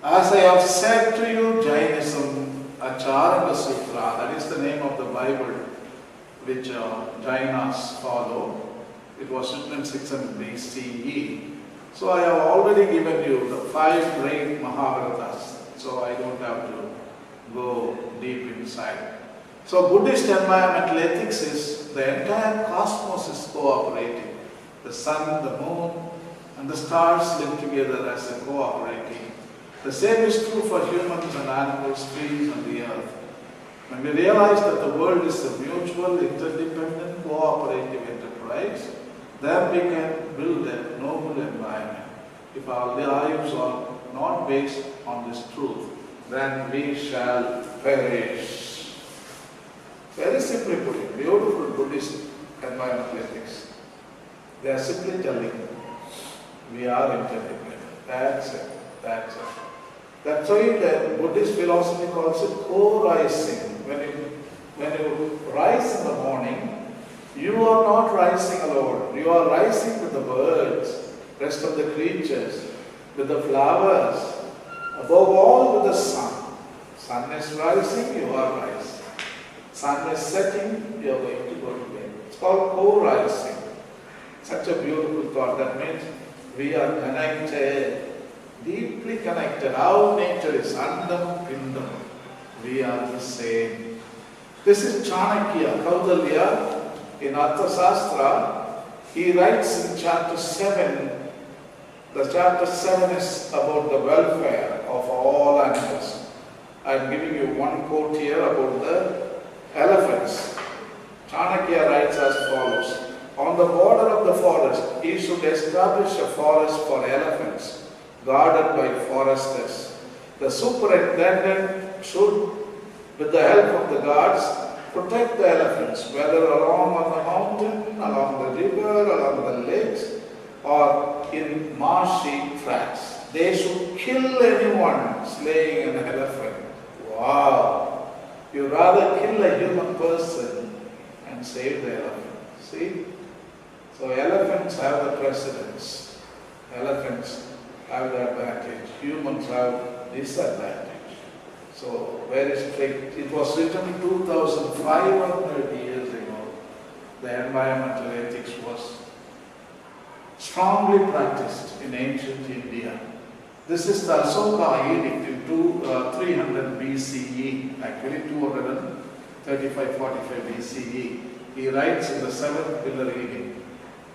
As I have said to you, Jainism, Acharanga Sutra, that is the name of the Bible which Jainas follow. It was written in 600 BCE. So I have already given you the 5 great Mahabharatas, so I don't have to go deep inside. So Buddhist environmental ethics is the entire cosmos is cooperating. The sun, the moon, and the stars live together as a cooperating. The same is true for humans and animals, trees and the earth. When we realize that the world is a mutual, interdependent, cooperative enterprise, then we can build a noble environment. If our lives are not based on this truth, then we shall perish. Very simply put it, beautiful Buddhist environmental ethics. They are simply telling, we are interdependent. That's it. That's it. That's why the Buddhist philosophy calls it co-rising. When you rise in the morning, you are not rising alone. You are rising with the birds, rest of the creatures, with the flowers, above all with the sun. Sun is rising, you are rising. Sun is setting, you are going to go to bed. It's called co-rising. Such a beautiful thought. That means we are connected. Deeply connected. Our nature is Andam Pindam. We are the same. This is Chanakya, Kaudalya in Arthasastra. He writes in chapter 7. The chapter 7 is about the welfare of all animals. I am giving you one quote here about the elephants. Chanakya writes as follows. On the border of the forest, he should establish a forest for elephants, guarded by foresters. The superintendent should, with the help of the guards, protect the elephants, whether along on the mountain, along the river, along the lakes, or in marshy tracts. They should kill anyone slaying an elephant. Wow! You rather kill a human person and save the elephant. See? So elephants have the precedence. Elephants have the advantage. Humans have disadvantage. So very strict. It was written 2,500 years ago. The environmental ethics was strongly practiced in ancient India. This is the Asoka edict in 300 BCE, actually 235-45 BCE. He writes in the 7th pillar edict.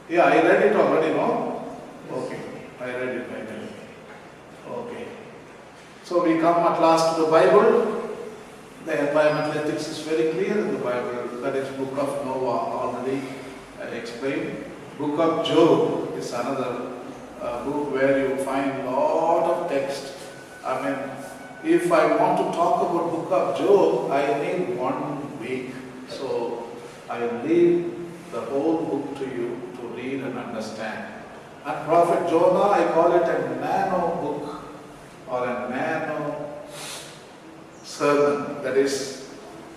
Yeah, I read it already, no? Okay, I read it. Okay. So we come at last to the Bible. The environmental ethics is very clear in the Bible. That is Book of Noah, already explained. Book of Job is another book where you find a lot of text. I mean, if I want to talk about Book of Job, I need 1 week. So I leave the whole book to you to read and understand. And Prophet Jonah, I call it a nano book or a nano sermon. That is,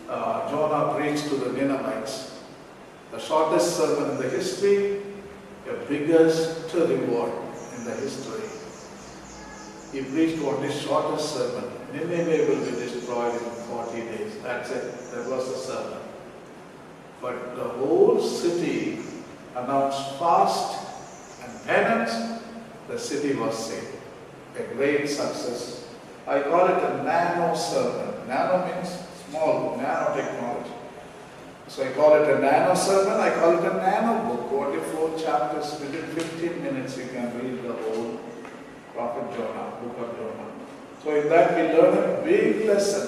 Jonah preached to the Ninevites. The shortest sermon in the history, the biggest reward in the history. He preached what is shortest sermon. Nineveh will be destroyed in 40 days. That's it. That was the sermon. But the whole city announced fast and penance. The city was saved. A great success. I call it a nano sermon. Nano means small, nanotechnology. So I call it a nano sermon, I call it a nano book. Only 4 chapters, within 15 minutes you can read the whole Prophet Jonah, Book of Jonah. So in that we learn a big lesson.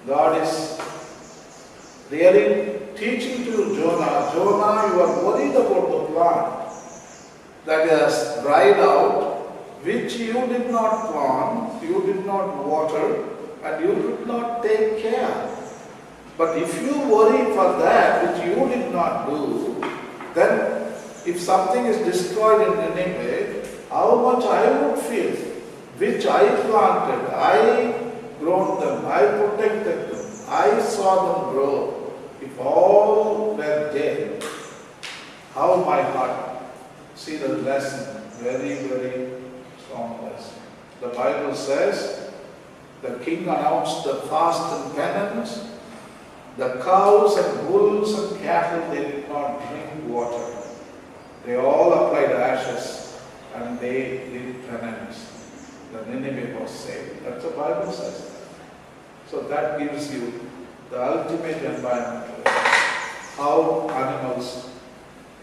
God is really teaching to Jonah, Jonah, you are worried about the plant that has dried out, which you did not plant, you did not water, and you did not take care. But if you worry for that which you did not do, then if something is destroyed in Nineveh, how much I would feel, which I planted, I grown them, I protected them, I saw them grow. If all were dead, how my heart, see the lesson, very, very strong lesson. The Bible says, The king announced the fast and penance. The cows and bulls and cattle, they did not drink water. They all applied ashes and they did penance. The Nineveh was saved. That's what the Bible says. So that gives you the ultimate environment. How animals,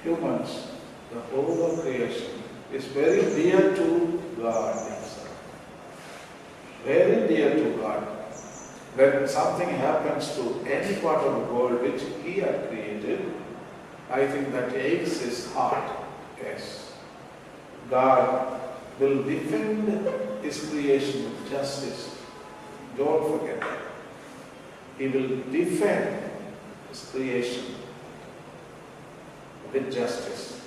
humans, the whole of creation is very dear to God himself. Very dear to God. When something happens to any part of the world which he had created, I think that aches his heart. Yes. God will defend his creation with justice. Don't forget that. He will defend his creation with justice.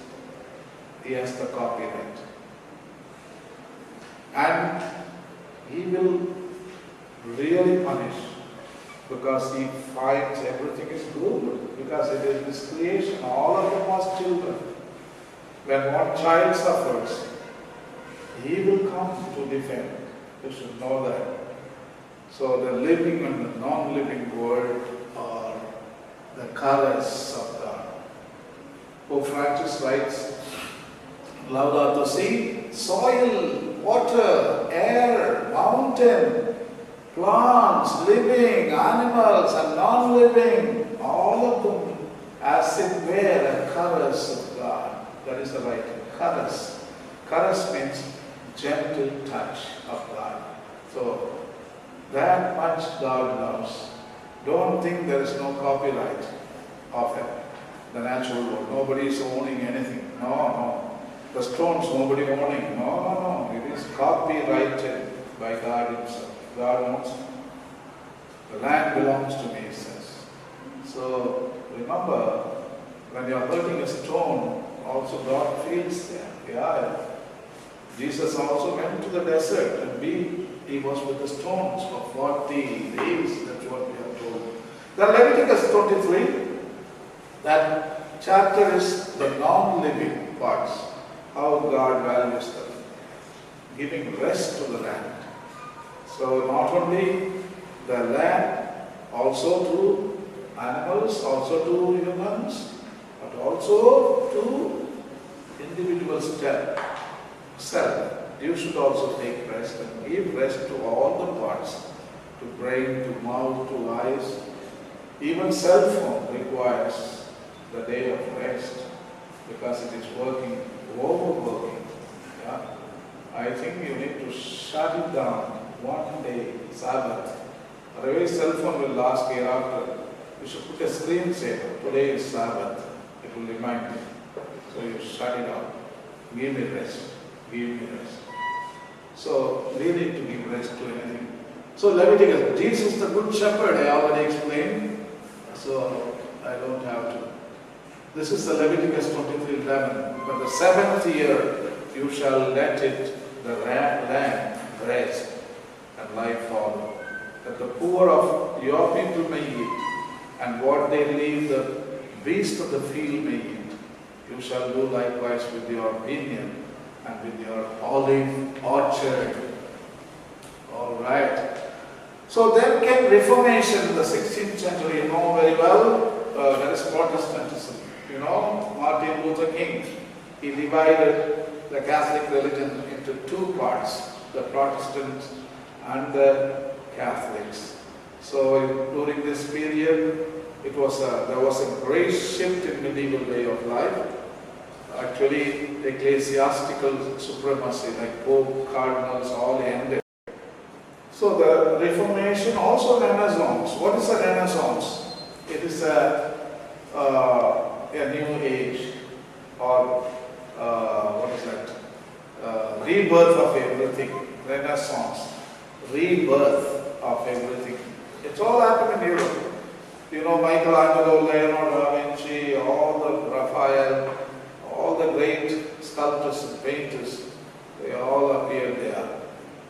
He has the copyright. And he will really punish because he finds everything is good, because it is his creation. All of them are children. When one child suffers, he will come to defend. You should know that. So the living and the non-living world are the colors of God. Pope Francis writes, Laudato Si, soil, water, air, mountain, plants, living, animals and non-living, all of them as it were are colors of God. That is the right colors. Colors means gentle touch of God. So that much God loves. Don't think there is no copyright of it. The natural world. Nobody is owning anything. No. The stones, nobody owning. No. It is copyrighted by God himself. God owns it. The land belongs to me, he says. So remember, when you are hurting a stone, also God feels there. Yeah. Jesus also went to the desert and he was with the stones for 40 days. That's what we are told. The Leviticus 23, that chapter is the non-living parts. How God values them. Giving rest to the land. So not only the land, also to animals, also to humans, but also to individual self. You should also take rest and give rest to all the parts, to brain, to mouth, to eyes. Even cell phone requires the day of rest because it is working, overworking. Yeah? I think you need to shut it down one day, Sabbath. Otherwise cell phone will last hereafter. You should put a screensaver. Today is Sabbath. It will remind you. So you shut it out. Give me rest. Give me rest. So we need to give rest to anything. So Leviticus, Jesus the Good Shepherd, I already explained. So I don't have to. This is the Leviticus 23:11. But the seventh year you shall let it, the land, rest and life follow. That the poor of your people may eat, and what they leave the beast of the field may eat. You shall do likewise with your vineyard and with your olive orchard. All right. So then came Reformation in the 16th century. You know very well, that is Protestantism. You know, Martin Luther King, he divided the Catholic religion into two parts, the Protestants and the Catholics. So during this period, there was a great shift in medieval way of life. Actually, ecclesiastical supremacy, like Pope, cardinals, all ended. So the Reformation, also Renaissance. What is a Renaissance? It is a new age, or what is that? Rebirth of everything. Renaissance, rebirth of everything. It's all happened in Europe. You know, Angelo, Leonardo, Vinci, all the Raphael, all the great sculptors and painters, they all appeared there.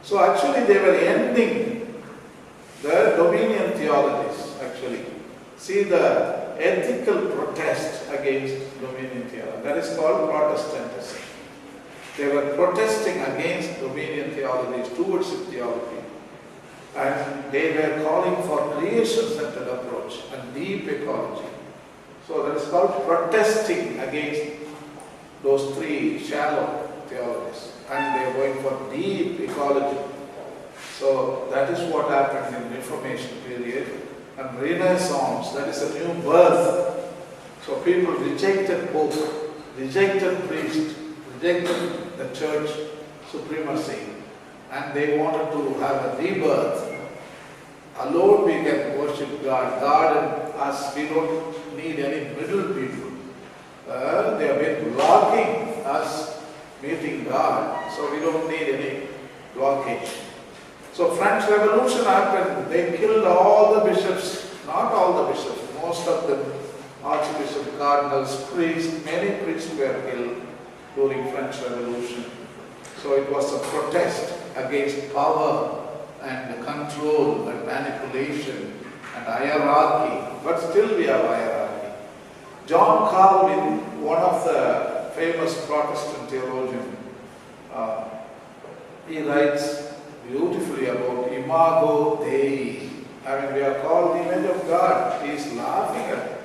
So actually they were ending the dominion theologies, actually. See, the ethical protest against dominion theology, that is called Protestantism. They were protesting against dominion theology, stewardship theology. And they were calling for creation-centered approach and deep ecology. So that is called protesting against those three shallow theologies. And they are going for deep ecology. So that is what happened in Reformation period. And Renaissance, that is a new birth. So people rejected Pope, rejected priest, rejected the church supremacy. And they wanted to have a rebirth. Alone we can worship God. God and us, we don't need any middle people. They have been blocking us meeting God, so we don't need any blockage. So French Revolution happened. They killed all the bishops, not all the bishops, most of them, archbishops, cardinals, priests, many priests were killed during French Revolution. So it was a protest against power and control and manipulation and hierarchy, but still we have hierarchy. John Calvin, one of the famous Protestant theologians, he writes beautifully about imago Dei. I mean, we are called the image of God. He is laughing at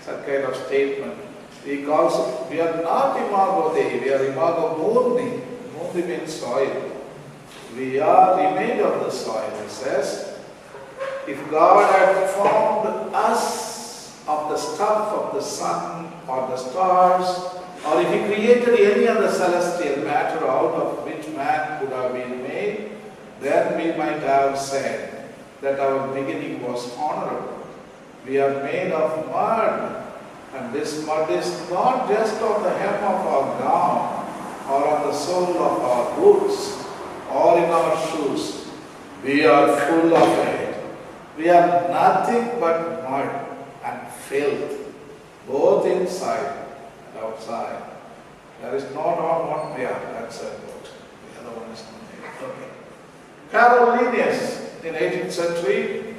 that kind of statement. He calls it, we are not imago Dei, we are imago Mundi. Mundi means soil. We are image of the soil, he says. If God had formed us of the stuff of the sun or the stars, or if he created any other celestial matter out of which man could have been made, then we might have said that our beginning was honorable. We are made of mud, and this mud is not just on the hem of our gown, or on the sole of our boots, or in our shoes. We are full of it. We are nothing but mud and filth, both inside and outside. There is not on one, yeah, that's a quote. The other one is not there. Okay. Carolinius in 18th century,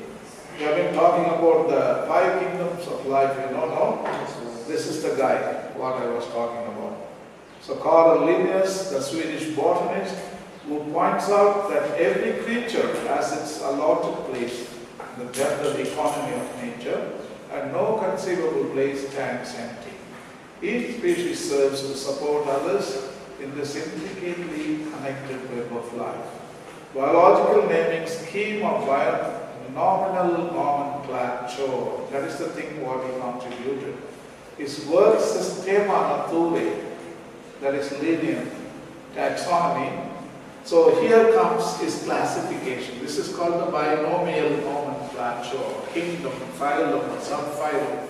we have been talking about the 5 kingdoms of life, you know, no? This is the guy, what I was talking about. So Carl Linnaeus, the Swedish botanist, who points out that every creature has its allotted place in the general economy of nature, and no conceivable place stands empty. Each species serves to support others in this intricately connected web of life. Biological naming scheme of nominal nomenclature, that is the thing what he contributed. His work Systema Naturae, that is linear taxonomy. So here comes his classification. This is called the binomial nomenclature, kingdom, phylum, subphylum,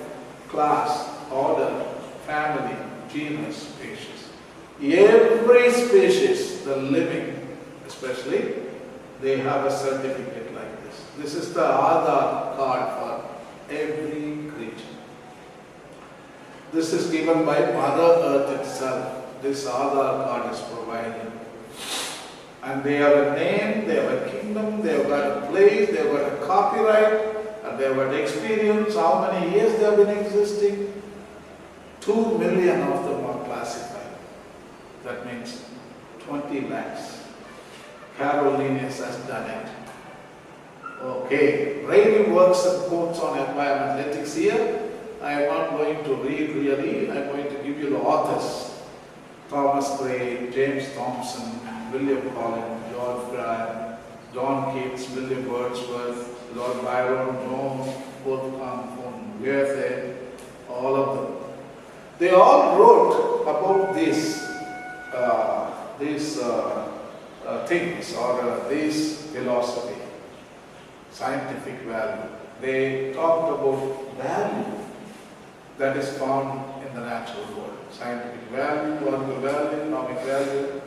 class, order, family, genus, species. Every species, the living especially, they have a certificate like this. This is the Aadhaar card for every creature. This is given by Mother Earth itself. This Aadhaar card is provided. And they have a name, they have a kingdom, they have got a place, they have got a copyright, and they have got experience, how many years they have been existing. 2 million of them are classified. That means 20 lakhs. Carolinius has done it. Okay, Rayleigh works and quotes on environmental ethics here. I am not going to read really, I am going to give you the authors. Thomas Gray, James Thomson, William Collins, George Bryan, John Keats, William Wordsworth, Lord Byron, Jones, Wolfgang von Goethe, all of them. They all wrote about these things or this philosophy, scientific value. They talked about value that is found in the natural world. Scientific value, political value, economic value,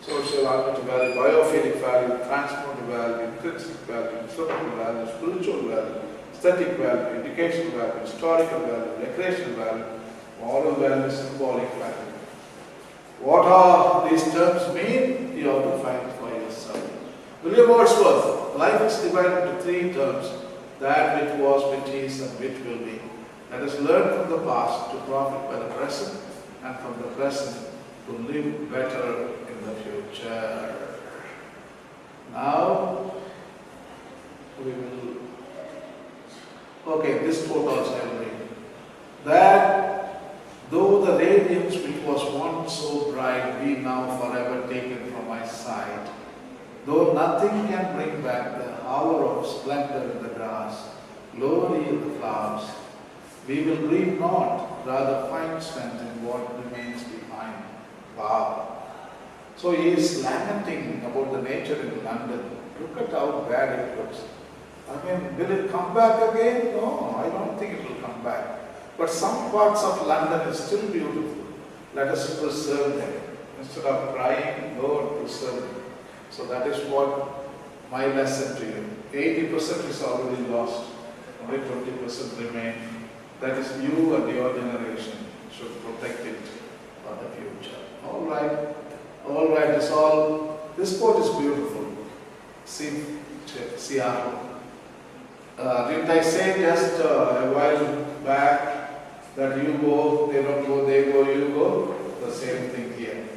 social argument value, biophilic value, transformative value, intrinsic value, social value, spiritual value, aesthetic value, educational value, historical value, recreational value, moral value, symbolic value. What are these terms mean? You have to find for yourself. William Wordsworth, life is divided into 3 terms, that which was, which is, and which will be. Let us learn from the past to profit by the present, and from the present to live better in the future. Now, we will. Okay, this quote also I will read. That though the radiance which was once so bright be now forever taken from my sight, though nothing can bring back the hour of splendor in the grass, glory in the flowers, we will grieve not, rather find strength in what remains behind. Wow. So he is lamenting about the nature in London. Look at how bad it looks. I mean, will it come back again? No, I don't think it will come back. But some parts of London is still beautiful. Let us preserve them. Instead of crying, Lord, preserve them. So that is what my lesson to you. 80% is already lost. Only 20% remain. That is you and your generation should protect it for the future. All right. All right. This quote is beautiful. Seattle. Didn't I say just a while back that you go, they don't go, they go, you go? The same thing here.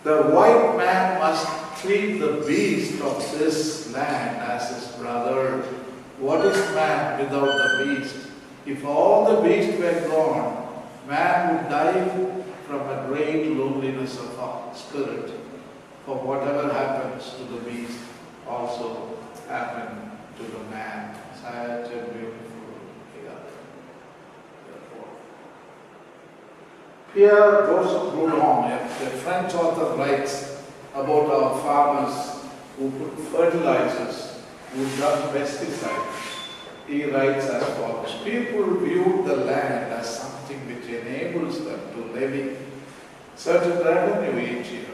The white man must treat the beast of this land as his brother. What is man without the beast? If all the beasts were gone, man would die from a great loneliness of spirit. For whatever happens to the beast also happen to the man. Such a beautiful figure. Pierre Proudhon, a French author, writes about our farmers who put fertilizers, who done pesticides. He writes as follows: people view the land as something which enables them to levy certain revenue each year.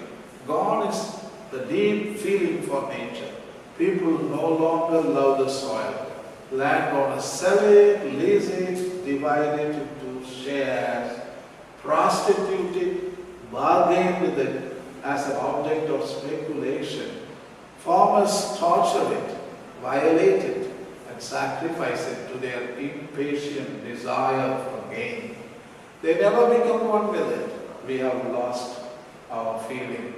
Gone is the deep feeling for nature. People no longer love the soil. Landowners sell it, lease it, divide it into shares, prostitute it, bargain with it as an object of speculation. Farmers torture it, violate it, and sacrifice it to their impatient desire for gain. They never become one with it. We have lost our feeling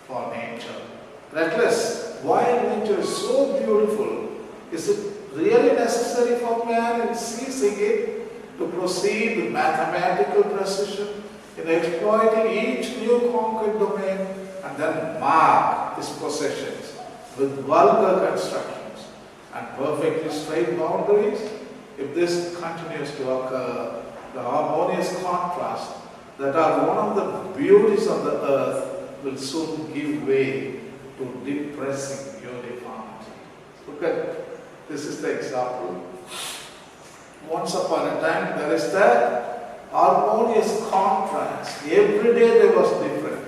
for nature. Reckless, while nature is so beautiful, is it really necessary for man in seizing it to proceed with mathematical precision in exploiting each new conquered domain and then mark his possessions with vulgar constructions and perfectly straight boundaries? If this continues to occur, the harmonious contrast that are one of the beauties of the earth will soon give way to depressing uniformity. Look at, this is the example. Once upon a time there is that harmonious contrast. Every day there was different.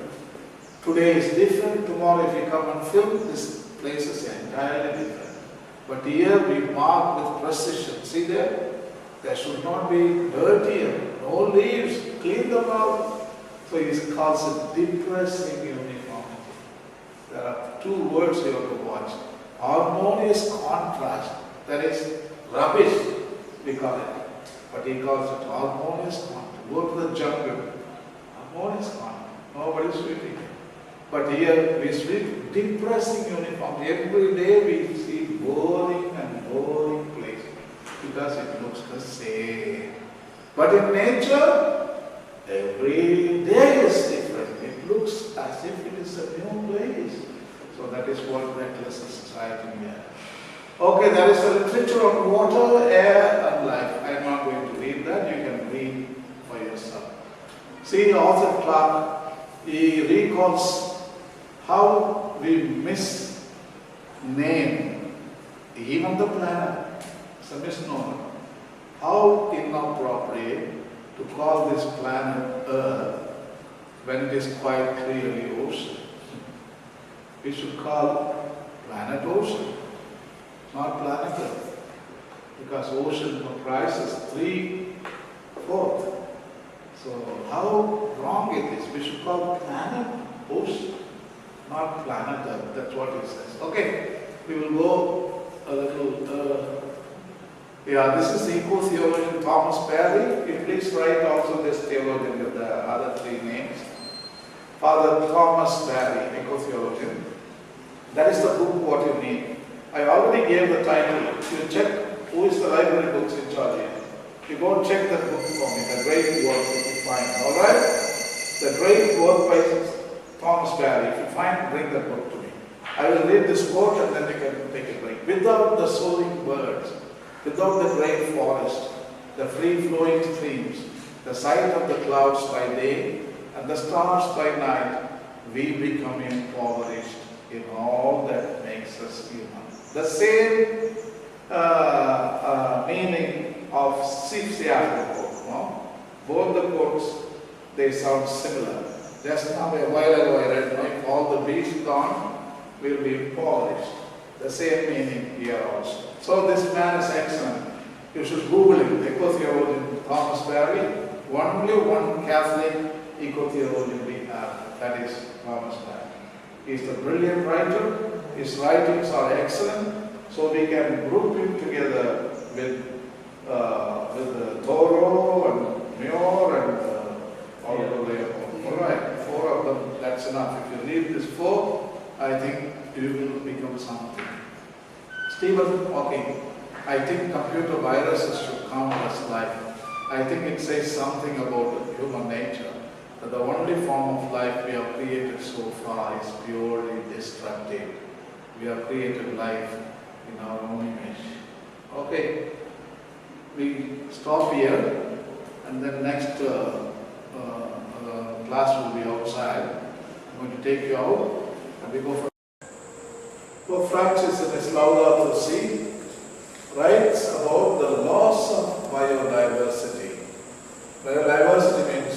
Today is different, tomorrow if you come and film, this place is entirely different. But here we mark with precision. See there? There should not be dirt here, no leaves, clean them out. So he calls it depressing uniformity. There are two words you have to watch. Harmonious contrast, that is rubbish, we call it. But he calls it harmonious contrast. Go to the jungle, harmonious contrast, nobody's sweeping it. But here we sweep depressing uniformity. Every day we see boring and boring places because it looks the same. But in nature, every day is different. It looks as if it is a new place. So that is what Reckless is writing here. Okay, there is a literature on water, air and life. I am not going to read that. You can read for yourself. See, Arthur Clarke, he recalls how we misname even the planet. It's a misnomer. How inappropriate to call this planet Earth when it is quite clearly ocean. We should call planet ocean, not planet Earth, because ocean comprises 3/4. So how wrong it is. We should call planet ocean, not planet Earth. That's what he says. Okay, we will go a little. This is eco-theologian Thomas Perry. Please write also this theologian with the other three names. Father Thomas Perry, eco-theologian. That is the book what you need. I already gave the title. You check who is the library books in charge here. You go and check that book for me, The Great Work, if you find. Alright? The Great Work by Thomas Barry. If you find, bring that book to me. I will read this quote and then you can take a break. Without the soaring birds, without the great forest, the free-flowing streams, the sight of the clouds by day and the stars by night, we become impoverished in all that makes us human. The same meaning of Ecclesiastical. No? Both the quotes, they sound similar. Just now a while ago I read, if all the beasts gone, will be impoverished. The same meaning here also. So this man is excellent. You should Google him, eco-theologian Thomas Barry. Only one Catholic eco-theologian we have, that is Thomas Barry. He is a brilliant writer. His writings are excellent. So we can group him together with Thoreau and Muir and all the way up. Alright, 4 of them, that's enough. If you read this 4, I think you will become something. Stephen Hawking, I think computer viruses should count as life. I think it says something about the human nature, that the only form of life we have created so far is purely destructive. We have created life in our own image. Okay, we stop here and then next class will be outside. I'm going to take you out and we go for Pope Francis in his Laudato Si writes about the loss of biodiversity. Biodiversity means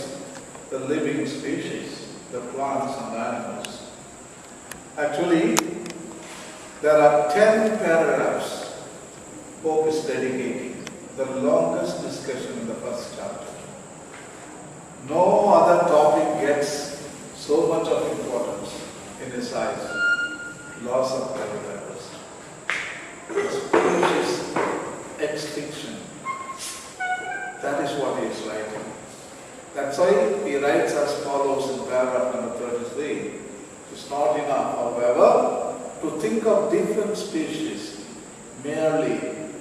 the living species, the plants and animals. Actually, there are 10 paragraphs Pope is dedicating, the longest discussion in the first chapter. No other topic gets so much of importance in his eyes. Loss of biodiversity. Species extinction. That is what he is writing. That's why he writes as follows in paragraph number 33. It's not enough, however, to think of different species merely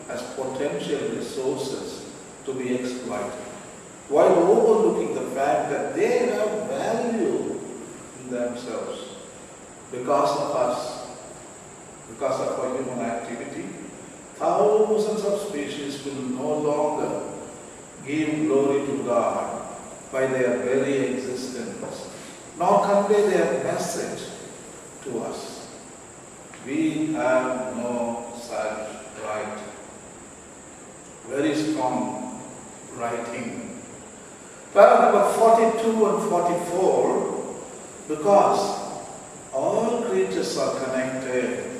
as potential resources to be exploited, while overlooking the fact that they have value in themselves because of us, because of our human activity. Thousands of species will no longer give glory to God by their very existence, nor convey their message to us. We have no such right. Very strong writing. Paragraph 42 and 44, because all creatures are connected,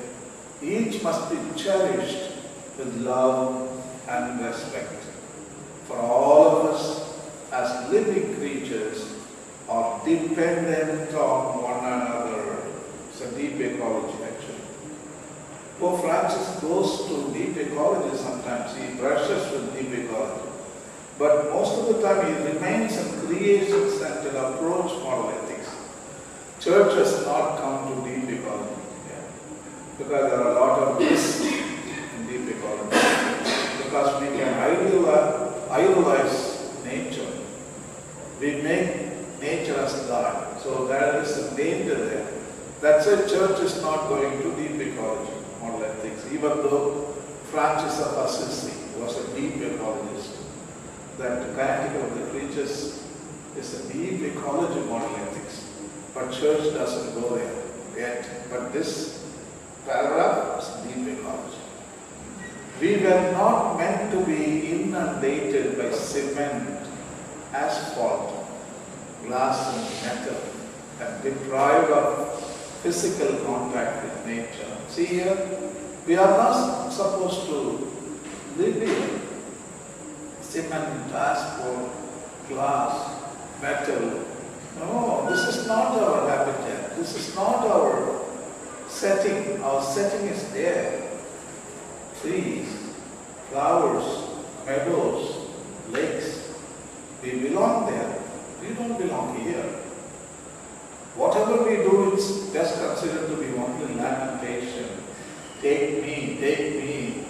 each must be cherished with love and respect. For all of us as living creatures are dependent on one another. It's a deep ecology actually. Pope Francis goes to deep ecology sometimes. He brushes with deep ecology. But most of the time he remains in creation-centered approach model ethics. Church has not come to deep ecology. Because there are a lot of risks in deep ecology. Because we can idolize nature. We make nature as God. So there is a danger there. That's why church is not going to deep ecology, model ethics. Even though Francis of Assisi was a deep ecologist, that the kinetic of the creatures is a deep ecology, model ethics. But church doesn't go there yet. But this paragraph is deep ecology. We were not meant to be inundated by cement, asphalt, glass and metal, and deprived of physical contact with nature. See here, we are not supposed to live in cement, asphalt, glass, metal. No, this is not our habitat. This is not our setting. Our setting is there. Trees, flowers, meadows, lakes. We belong there. We don't belong here. Whatever we do is just considered to be only lamentation. Take me, take me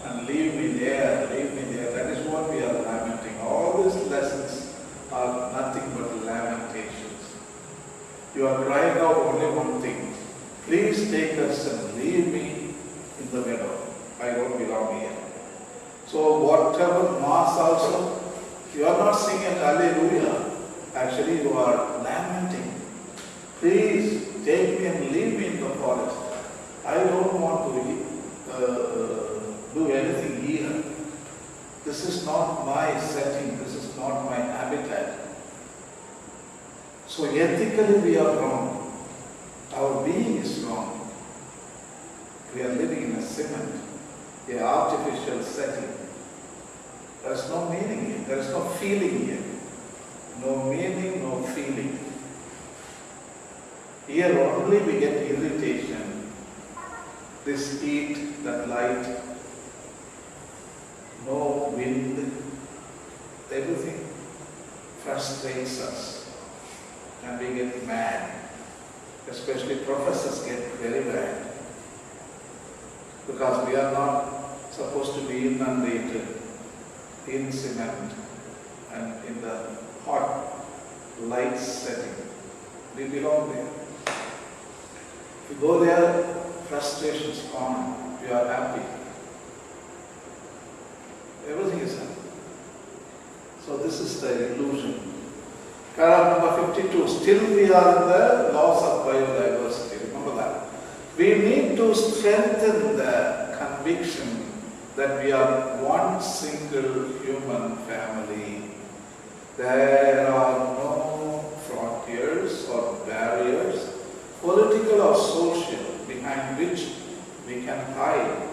and leave me there, leave me there. That is what we are lamenting. All these lessons are nothing but lamentations. You are crying out only one thing. Please take us and leave me in the meadow. I don't belong here. So whatever mass also, you are not singing hallelujah. Actually you are lamenting. Please take me and leave me in the forest. I don't want to do anything here. This is not my setting. This is not my habitat. So ethically we are wrong. Our being is wrong. We are living in a cement, an artificial setting. There is no meaning here. There is no feeling here. No meaning, no feeling. Here only we get irritation. This heat, that light, no wind, everything frustrates us and we get mad. Especially professors get very mad because we are not supposed to be inundated in cement and in the hot light setting. We belong there. If you go there, frustration is gone. We are happy. Everything is happy. So this is the illusion. Paragraph number 52. Still we are in the laws of biodiversity. Remember that. We need to strengthen the conviction that we are one single human family. There are no frontiers or barriers, political or social, behind which we can hide.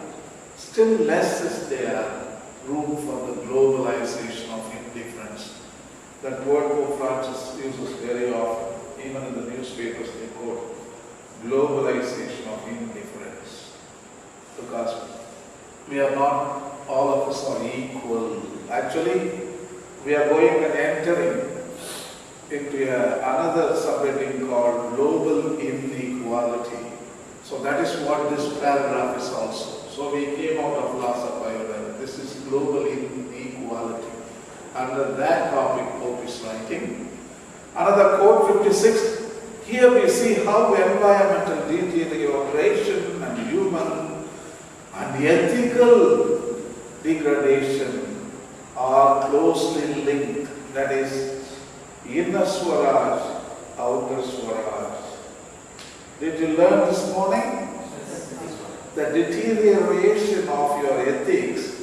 Still less is there room for the globalization of indifference. That word Pope Francis uses very often, even in the newspapers they quote, globalization of indifference. Because we are not, all of us are equal. Actually, we are going and entering into another subheading called global inequality. So that is what this paragraph is also. So we came out of laws of biodiversity. This is global inequality. Under that topic, Pope is writing. Another quote, 56. Here we see how environmental deterioration and human and ethical degradation are closely linked. That is, inner Swaraj, outer Swaraj. Did you learn this morning? The deterioration of your ethics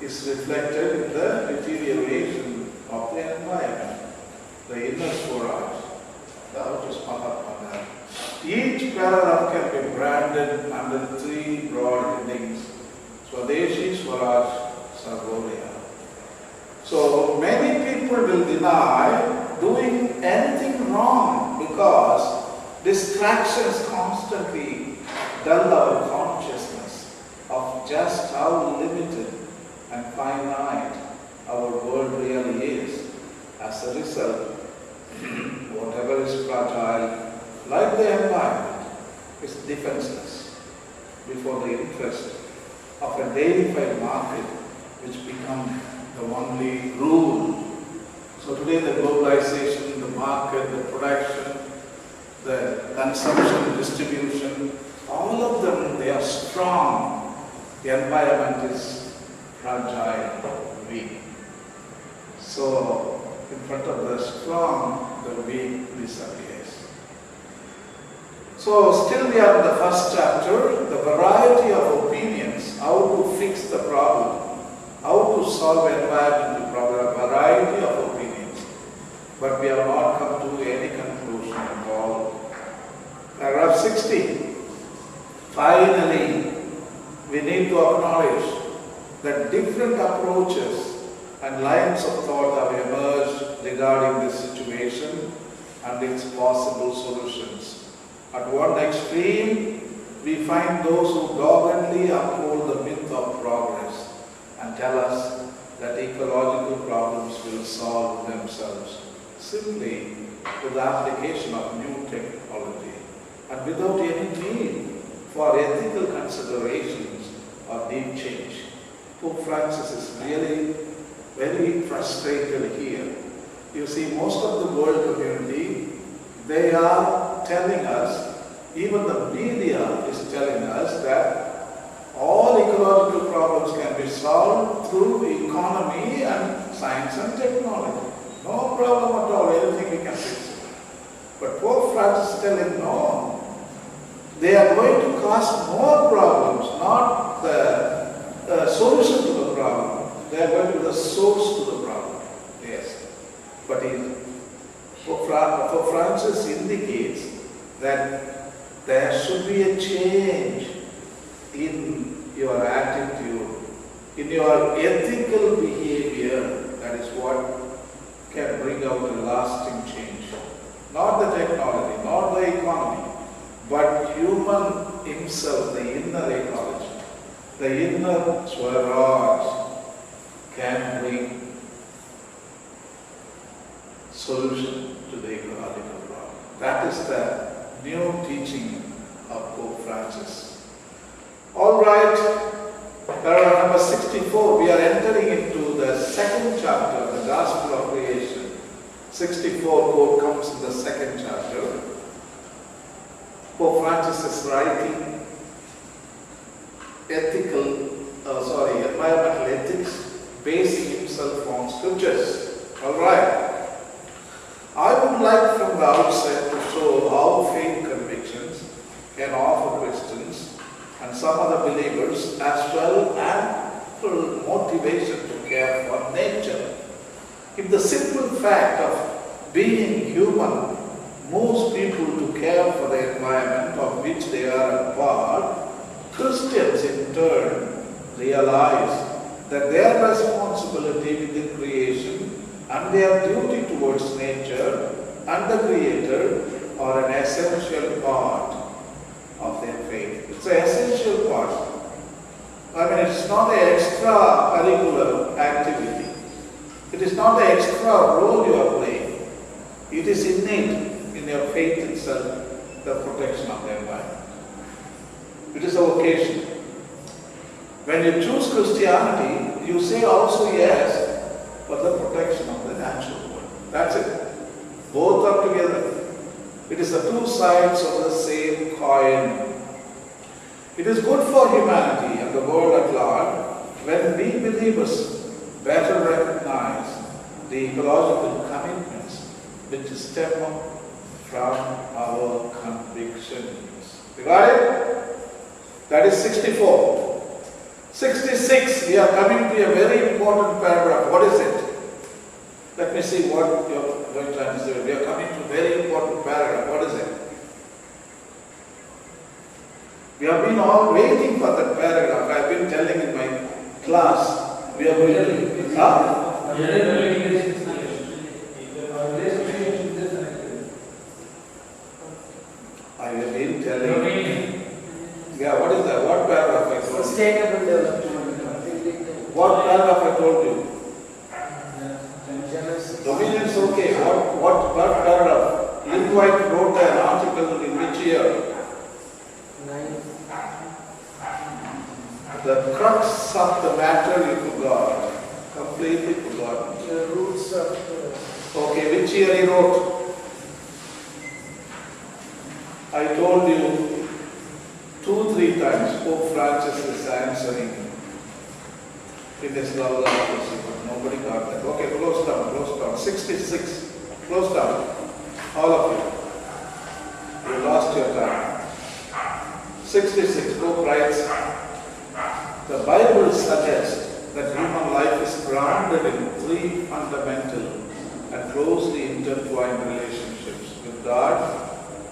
is reflected in the deterioration of the environment. The inner Swaraj, the outer Mahatma. Each paragraph can be branded under three broad headings: Swadeshi, Swaraj, Sarvodaya. So many people will deny doing anything wrong because distractions constantly dull our consciousness of just how limited and finite our world really is. As a result, whatever is fragile, like the environment, is defenseless before the interest of a deified market which become the only rule. So today the globalization, the market, the production, the consumption, distribution, all of them, they are strong. The environment is fragile, weak. So in front of the strong, the weak disappears. So still we are in the first chapter, the variety of opinions, how to fix the problem, how to solve environmental problem, variety of opinions. But we have not come to any conclusion at all. Paragraph 60. Finally, we need to acknowledge that different approaches and lines of thought have emerged regarding this situation and its possible solutions. At one extreme, we find those who doggedly uphold the myth of progress and tell us that ecological problems will solve themselves simply with the application of new technology and without any need for ethical considerations or deep change. Pope Francis is really very frustrated here. You see, most of the world community, they are telling us, even the media is telling us that all ecological problems can be solved through economy and science and technology. No problem at all, everything we can fix it. But Pope Francis is telling no. They are going to cause more problems, not the solution to the problem. They are going to be the source to the problem. Yes. But Pope Francis indicates that there should be a change in your attitude, in your ethical behavior. That is what can bring out a lasting change. Not the technology, not the economy, but human himself, the inner ecology, the inner Swaraj can bring solution to the ecological problem. That is the new teaching of Pope Francis. All right, paragraph number 64, we are entering into the second chapter of the Gospel of Creation. 64 quote comes in the second chapter. Pope Francis is writing environmental ethics, basing himself on scriptures. All right. I would like from the outset to show how faith convictions can offer Christians and some other believers as well ample motivation to care for nature. If the simple fact of being human moves people to care for the environment of which they are a part, Christians in turn realize that their responsibility within creation and their duty towards nature and the Creator are an essential part of their faith. It's an essential part. I mean, it's not an extra-curricular activity. It is not an extra role you are playing. It is innate in your faith itself, the protection of the environment. It is a vocation. When you choose Christianity, you say also yes for the protection of the natural world. That's it. Both are together. It is the two sides of the same coin. It is good for humanity and the world at large when we believers better recognize the ecological commitments which stem from our convictions. You got it? That is 64. 66, we are coming to a very important paragraph. What is it? Let me see what you are going to understand. We are coming to a very important paragraph. What is it? We have been all waiting for that paragraph. I have been telling in my class. We are going to... I have been telling... Yeah, what is that? What paragraph I told you? Sustainable development. What paragraph I told you? Dominion is okay. What paragraph? Lynn White wrote an article in which year? 9. The crux of the matter you forgot. Completely forgotten. The roots of... Okay, which year he wrote? I told you 2-3 times Pope Francis is answering in his Laudato Si, but nobody got that. Okay, close down. 66. Close down. All of you. You lost your time. 66. Pope writes, the Bible suggests that human life is grounded in 3 fundamental and closely intertwined relationships with God,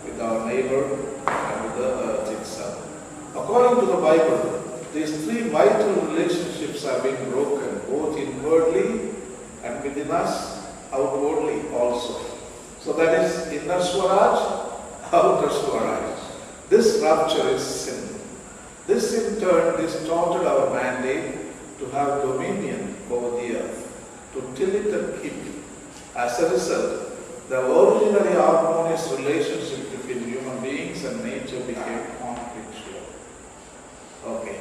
with our neighbor, and with the earth itself. According to the Bible, these 3 vital relationships have been broken, both inwardly and within us, outwardly also. So that is inner Swaraj, outer Swaraj. This rupture is sin. This in turn distorted our mandate to have dominion over the earth, to till it and keep it. As a result, the originally harmonious relationship between human beings and nature became conflictual. Okay.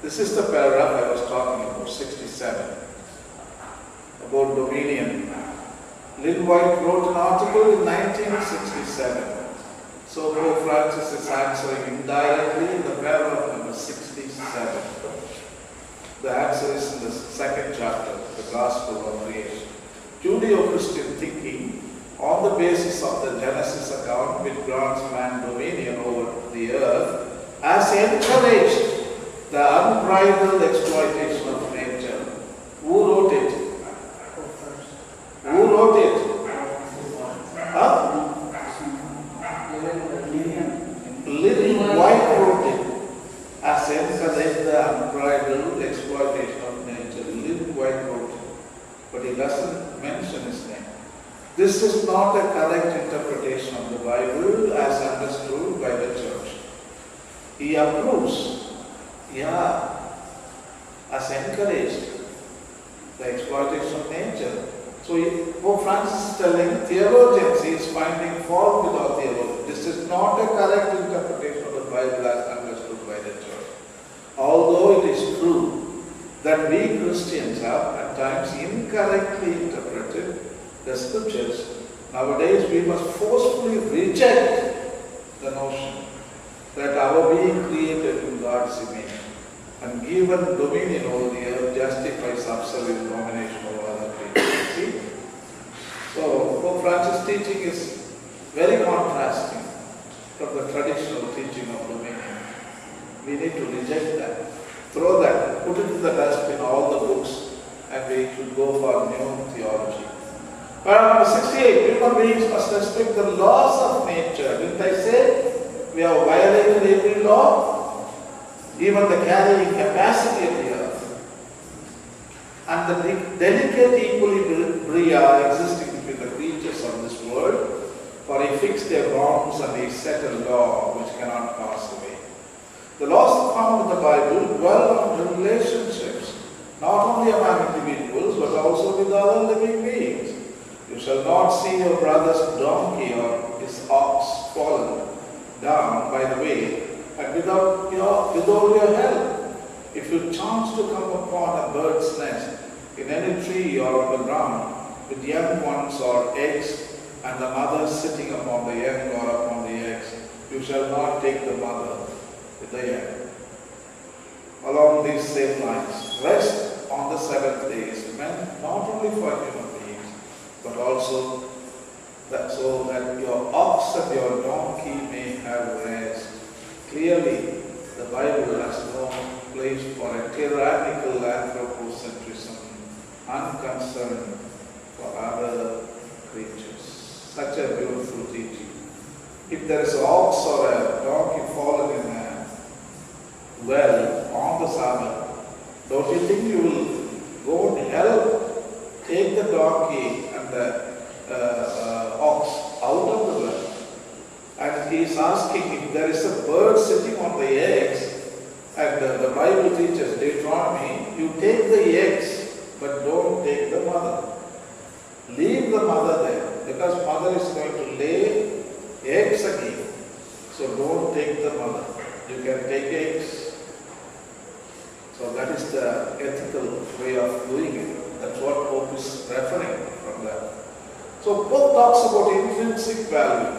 This is the paragraph I was talking about, 67, about dominion. Lynn White wrote an article in 1967. So Pope Francis is answering indirectly in the paragraph number 67. The answer is in the second chapter, the Gospel of Creation. Judeo-Christian thinking, on the basis of the Genesis account which grants man dominion over the earth, has encouraged the unbridled exploitation of nature. Who wrote it? Who wrote it? Huh? Lynn White wrote it. Has encouraged the unbridled exploitation of nature. Lynn White wrote it. But he doesn't mention his name. This is not a correct interpretation of the Bible as understood by the church. He approves, has encouraged the exploitation of nature. So Pope Francis is telling theologians, he is finding fault with our theologians. This is not a correct interpretation of the Bible as understood by the church. Although it is true that we Christians have at times incorrectly interpreted the scriptures, nowadays we must forcefully reject the notion that our being created in God's image and given dominion over the earth justifies absolute domination over other creatures. See? So, Pope Francis' teaching is very contrasting from the traditional teaching of dominion. We need to reject that, throw that, put it in the dustbin, all the books, and we should go for new theology. Paragraph number 68, human beings must respect the laws of nature. Didn't I say we have violated every law? Even the carrying capacity of the earth. And the delicate equilibria existing between the creatures of this world, for he fixed their bounds and he set a law which cannot pass away. The laws found in the Bible dwell on relationships, not only among individuals but also with other living beings. You shall not see your brother's donkey or his ox fallen down by the way, and without your help. If you chance to come upon a bird's nest in any tree or on the ground with young ones or eggs, and the mother sitting upon the young or upon the eggs, you shall not take the mother with the young. Along these same lines, rest on the seventh day is meant not only for human beings, but also so that your ox and your donkey may have rest. Clearly, the Bible has no place for a tyrannical anthropocentrism, unconcern for other creatures. Such a beautiful teaching. If there is an ox or a donkey fallen in a well on the Sabbath, don't you think you will go and help take the donkey and the ox out of the well? And he is asking if there is a bird sitting on the eggs, and the Bible teaches Deuteronomy, you take the eggs, but don't take the mother. Leave the mother there, because mother is going to lay eggs again. So don't take the mother. You can take eggs. So that is the ethical way of doing it. That's what Pope is referring from that. So Pope talks about intrinsic value.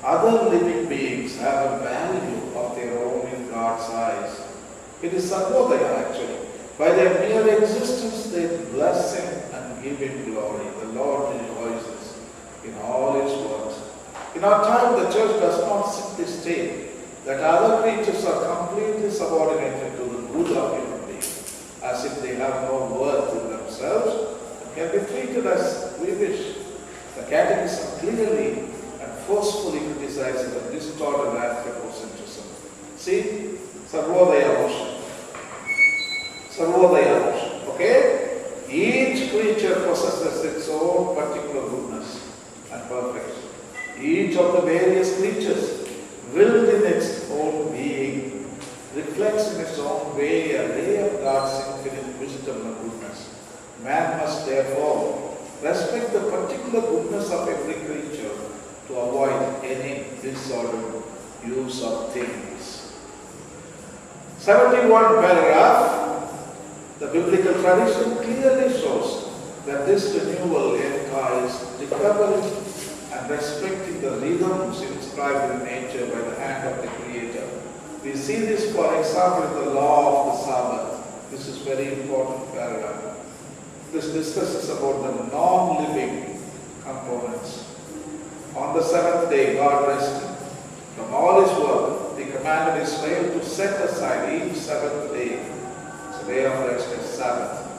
Other living beings have a value of their own in God's eyes. It is Sarvodaya actually. By their mere existence they bless Him and give Him glory. The Lord rejoices in all His works. In our time, the Church does not simply state that other creatures are completely subordinated to the good of human beings, as if they have no worth in themselves and can be treated as we wish. The Catechism clearly and forcefully criticizes the distorted anthropocentrism. See? Sarvodaya motion. Sarvodaya motion. Okay? Each creature possesses its own particular goodness and perfection. Each of the various creatures, willed in its own being, reflects in its own way a ray of God's infinite wisdom and goodness. Man must therefore respect the particular goodness of every creature to avoid any disordered use of things. 71 paragraph, the biblical tradition clearly shows that this renewal entails recovering and respecting the rhythms inscribed in nature by the hand of the Creator. We see this, for example, in the law of the Sabbath. This is very important paragraph. This discusses about the non-living components. On the seventh day, God rested from all his work. He commanded Israel to set aside each seventh day. It's a day of rest, as Sabbath.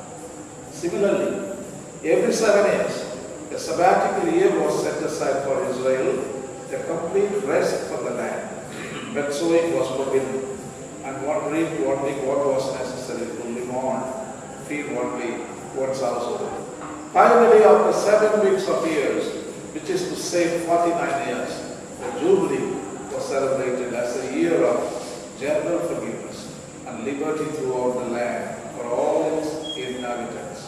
Similarly, every 7 years, a sabbatical year was set aside for Israel, a complete rest for the land. But sowing was forbidden, and one reaped only what was necessary to live on, feed only one's household. Finally, after 7 weeks of years, which is to say 49 years, the Jubilee was celebrated as a year of general forgiveness and liberty throughout the land for all its inhabitants.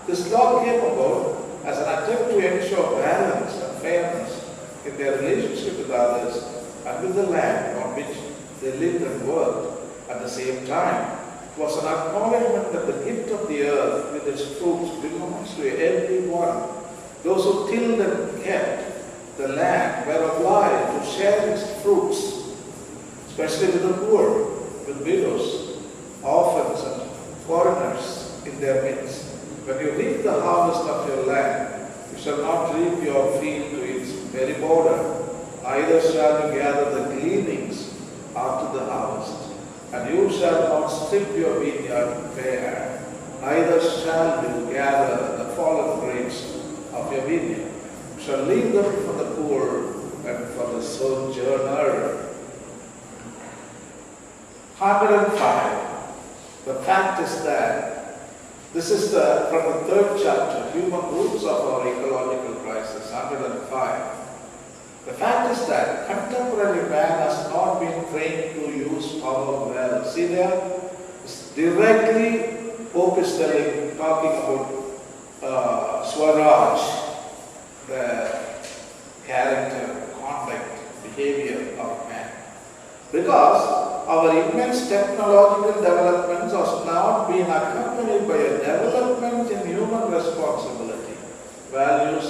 This law came about as an attempt to ensure balance and fairness in their relationship with others and with the land on which they lived and worked. At the same time, it was an acknowledgement that the gift of the earth with its fruits belongs to everyone. Those who tilled and kept the land were obliged to share its fruits, especially with the poor, with widows, orphans, and foreigners in their midst. When you reap the harvest of your land, you shall not reap your field to its very border, neither shall you gather the gleanings after the harvest. And you shall not strip your vineyard bare, neither shall you gather the fallen grapes of your vineyard. You shall leave them for the poor and for the sojourner. 105. The fact is that this is from the 3rd chapter, Human Roots of Our Ecological Crisis, 105. The fact is that contemporary man has not been trained to use power well. See there? It's directly, Pope is talking about Swaraj, the character, conduct, behavior of man. Because our immense technological developments have not been accompanied by a development in human responsibility, values,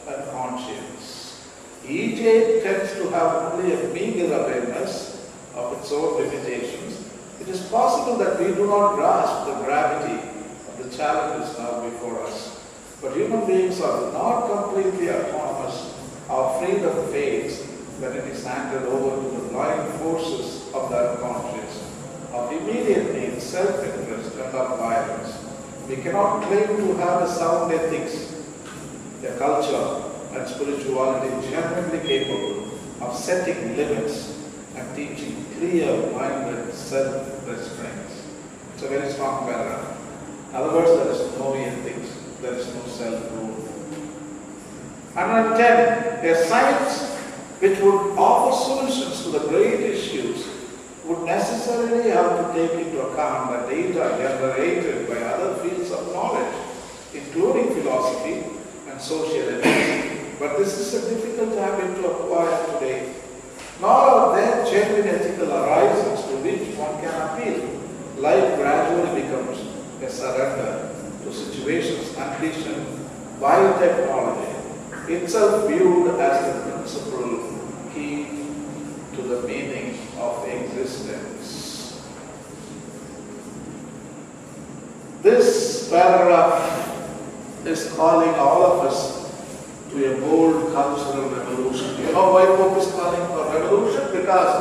and conscience. Each age tends to have only a meager awareness of its own limitations. It is possible that we do not grasp the gravity of the challenges now before us. But human beings are not completely autonomous. Our freedom fades when it is handed over to the blind forces of the unconscious, of immediate needs, self-interest, and of violence. We cannot claim to have a sound ethics, a culture, and spirituality genuinely capable of setting limits and teaching clear-minded self-restraint. It's a very strong paragraph. In other words, there is no ethics, there is no self-rule. 110. A science which would offer solutions to the great issues would necessarily have to take into account the data generated by other fields of knowledge, including philosophy and sociology. But this is a difficult habit to acquire today. Nor are there genuine ethical horizons to which one can appeal. Life gradually becomes a surrender to situations conditioned by technology, itself viewed as the principal key to the meaning of existence. This paragraph is calling all of us to a bold cultural revolution. You know why Pope is calling for revolution? Because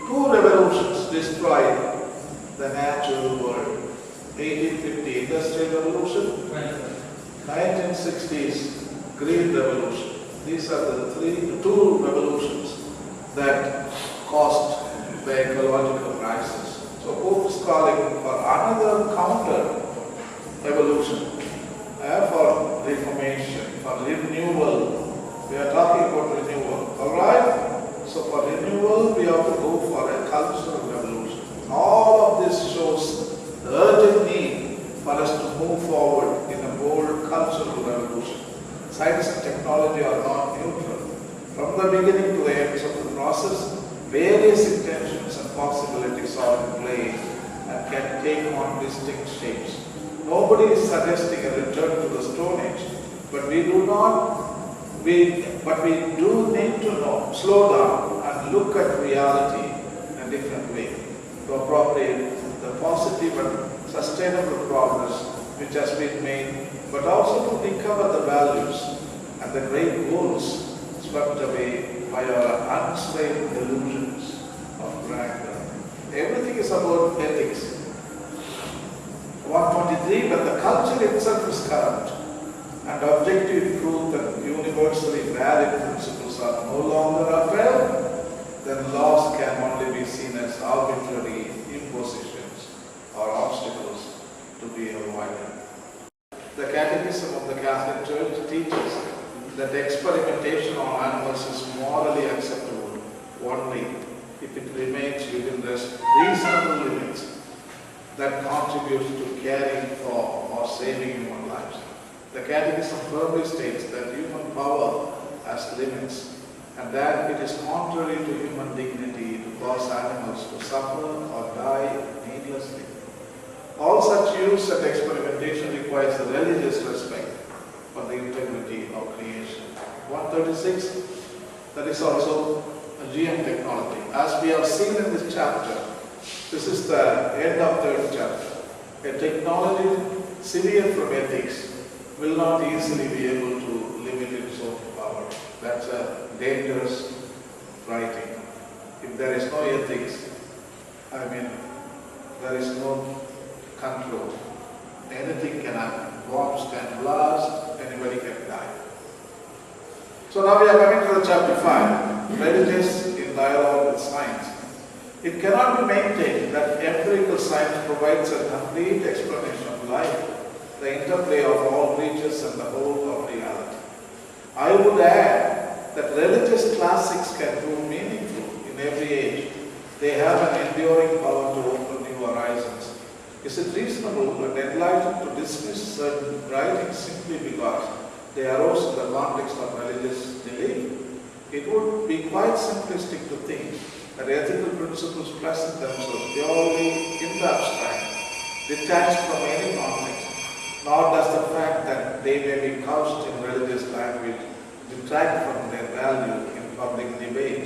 2 revolutions destroyed the natural world. 1850 Industrial Revolution, 1960s Green Revolution. These are the 2 revolutions that caused the ecological crisis. So Pope is calling for another counter evolution, for reformation, for renewal. We are talking about renewal, alright? So for renewal, we have to go for a cultural revolution. All of this shows the urgent need for us to move forward in a bold cultural revolution. Science and technology are not neutral. From the beginning to the end of the process, various intentions and possibilities can take on distinct shapes. Nobody is suggesting a return to the Stone Age, but we do need to slow down and look at reality in a different way to appropriate the positive and sustainable progress which has been made, but also to recover the values and the great goals swept away by our unstable delusions of grandeur. Everything is about ethics. 123, but the culture itself is corrupt, and objective truth and universally valid principles are no longer upheld, then laws can only be seen as arbitrary impositions or obstacles to be avoided. The Catechism of the Catholic Church teaches that experimentation on animals is morally acceptable only if it remains within reasonable limits that contributes to caring for or saving human lives. The Catechism firmly states that human power has limits and that it is contrary to human dignity to cause animals to suffer or die needlessly. All such use and experimentation requires religious respect for the integrity of creation. 136, that is also a GM technology. As we have seen in this chapter, this is the end of third chapter. A technology severed from ethics will not easily be able to limit its own power. That's a dangerous writing. If there is no ethics, there is no control. Anything can happen. Bombs can blast, anybody can die. So now we are coming to the chapter 5, religious in dialogue with science. It cannot be maintained that empirical science provides a complete explanation of life, the interplay of all creatures and the whole of reality. I would add that religious classics can prove meaningful in every age. They have an enduring power to open new horizons. Is it reasonable and enlightened to dismiss certain writings simply because they arose in the context of religious belief? It would be quite simplistic to think that ethical principles present themselves purely in the abstract, detached from any context, nor does the fact that they may be couched in religious language detract from their value in public debate.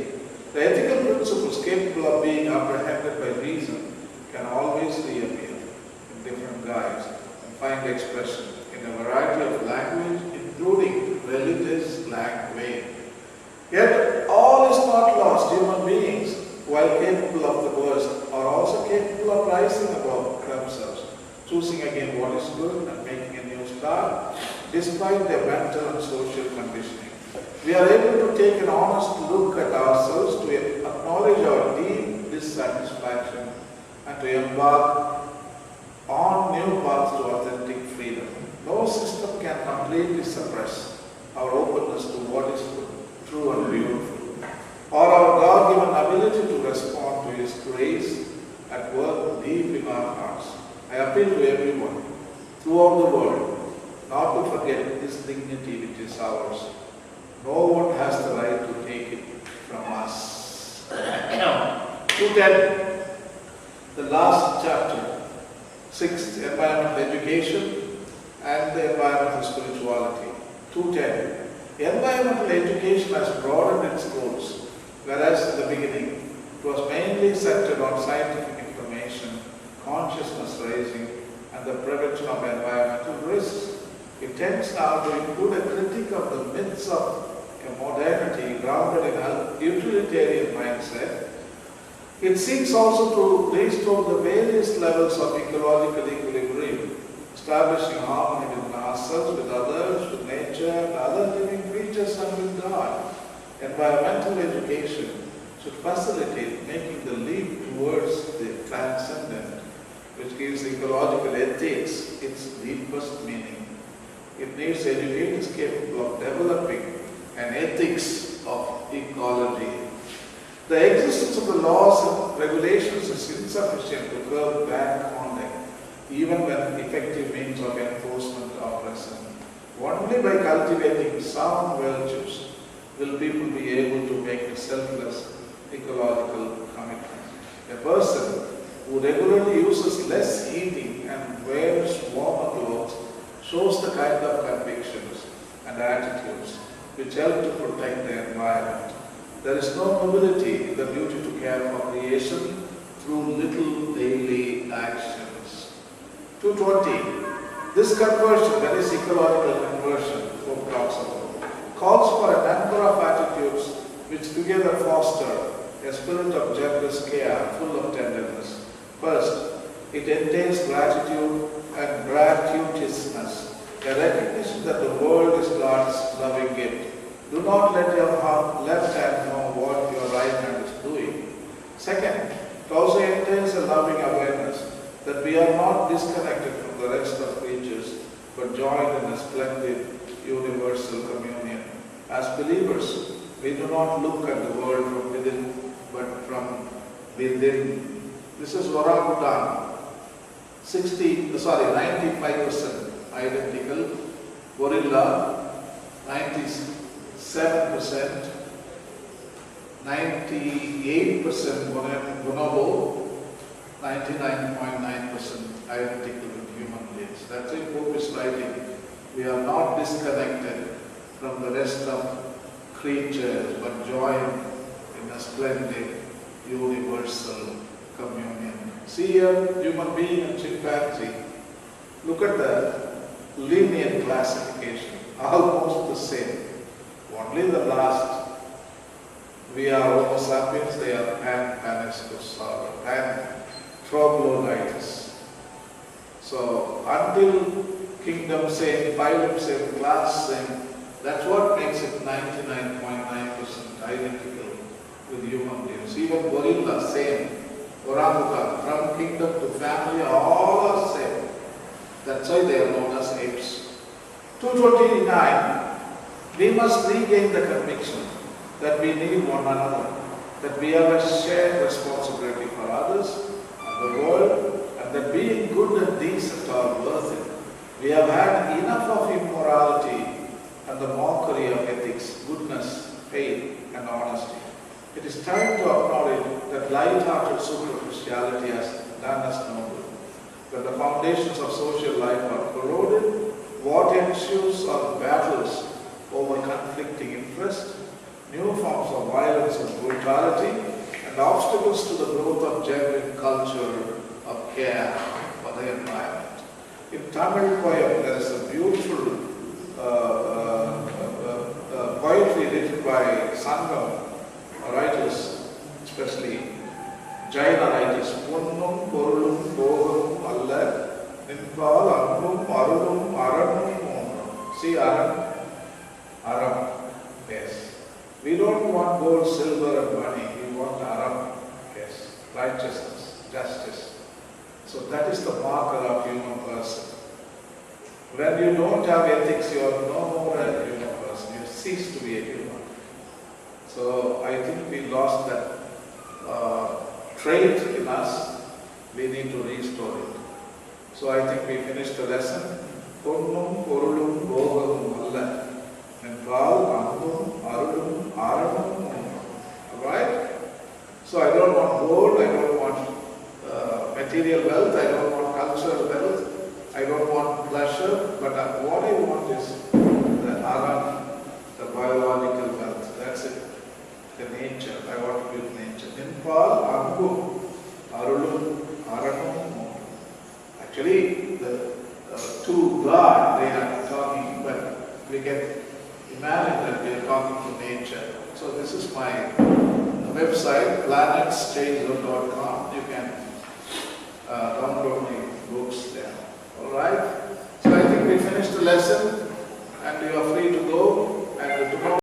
The ethical principles capable of being apprehended by reason can always reappear in different guise and find expression in a variety of language, including religious language. Yet all is not lost. Human beings, while capable of the worst, are also capable of rising above themselves, choosing again what is good and making a new start, despite their mental and social conditioning. We are able to take an honest look at ourselves, to acknowledge our deep dissatisfaction, and to embark on new paths to authentic freedom. No system can completely suppress our openness to what is good, true and beautiful, or our God-given ability to respond to His grace at work deep in our hearts. I appeal to everyone throughout the world not to forget this dignity which is ours. No one has the right to take it from us. 210, the last chapter, 6th, environmental education and the environmental spirituality. 210. Environmental education has broadened its goals, whereas in the beginning it was mainly centered on scientific information, consciousness raising, and the prevention of environmental risks. It tends now to include a critique of the myths of a modernity grounded in a utilitarian mindset. It seeks also to restore the various levels of ecological equilibrium, establishing harmony with ourselves, with others, with nature, and other living creatures, and with God. Environmental education should facilitate making the leap towards the transcendent, which gives ecological ethics its deepest meaning. It needs educators capable of developing an ethics of ecology. The existence of the laws and regulations is insufficient to curb bad conduct, even when effective means of enforcement are present. Only by cultivating sound virtues will people be able to make a selfless ecological commitment. A person who regularly uses less heating and wears warmer clothes shows the kind of convictions and attitudes which help to protect the environment. There is no nobility in the duty to care for creation through little daily actions. 220. This conversion, that is ecological conversion, Pope talks about, calls for a number of attitudes which together foster a spirit of generous care, full of tenderness. First, it entails gratitude and gratuitousness, a recognition that the world is God's loving gift. Do not let your left hand know what your right hand is doing. Second, it also entails a loving awareness that we are not disconnected from the rest of creatures, but joined in a splendid universal communion. As believers, we do not look at the world from within, but from within. This is orangutan, 95% identical, gorilla, 97%, 98% bonobo, 99.9% identical with human beings. That's it, Pope is writing. We are not disconnected from the rest of creatures, but joined in a splendid universal communion. See here, human being and chimpanzee. Look at the linear classification, almost the same. Only the last, we are Homo sapiens, they are troglodytes. So until kingdom same, phylum same, class same, that's what makes it 99.9% identical with human beings. Even gorilla, same. Orangutan, from kingdom to family, all are same. That's why they are known as apes. 229. We must regain the conviction that we need one another, that we have a shared responsibility for others and the world, and that being good and decent are worth it. We have had enough of immorality and the mockery of ethics, goodness, faith, and honesty. It is time to acknowledge that light-hearted superficiality has done us no good. When the foundations of social life are corroded, what ensues are battles over conflicting interests, new forms of violence and brutality, and obstacles to the growth of genuine culture of care for the environment. In Tamil poem, there is a beautiful poetry written by Sangam writers, especially Jaina writers. Punnum, Porulum, Bogarum, Allah, Ninpal, Anum, Arunum, Aranum. See Aram? Aram, yes. We don't want gold, silver, and money. We want Aram, yes. Righteousness, justice. So that is the marker of human person. When you don't have ethics, you are no more a human person. You cease to be a human. So I think we lost that trait in us. We need to restore it. So I think we finished the lesson. Ponnum, Porulum, Bogarum, Allah. And Val, Anum, Arulum, Aranum. Alright? So I don't want gold, I don't want material wealth, I don't want cultural wealth, I don't want pleasure, but what I want is the Aran, the biological wealth. That's it. The nature. I want to build nature. Ninpal, Angum, Arulum, Aranum. Actually, the two God, they are talking, but we can imagine that we are talking to nature. So this is my website, planetschange.com. You can download the books there. Alright? So I think we finished the lesson and you are free to go.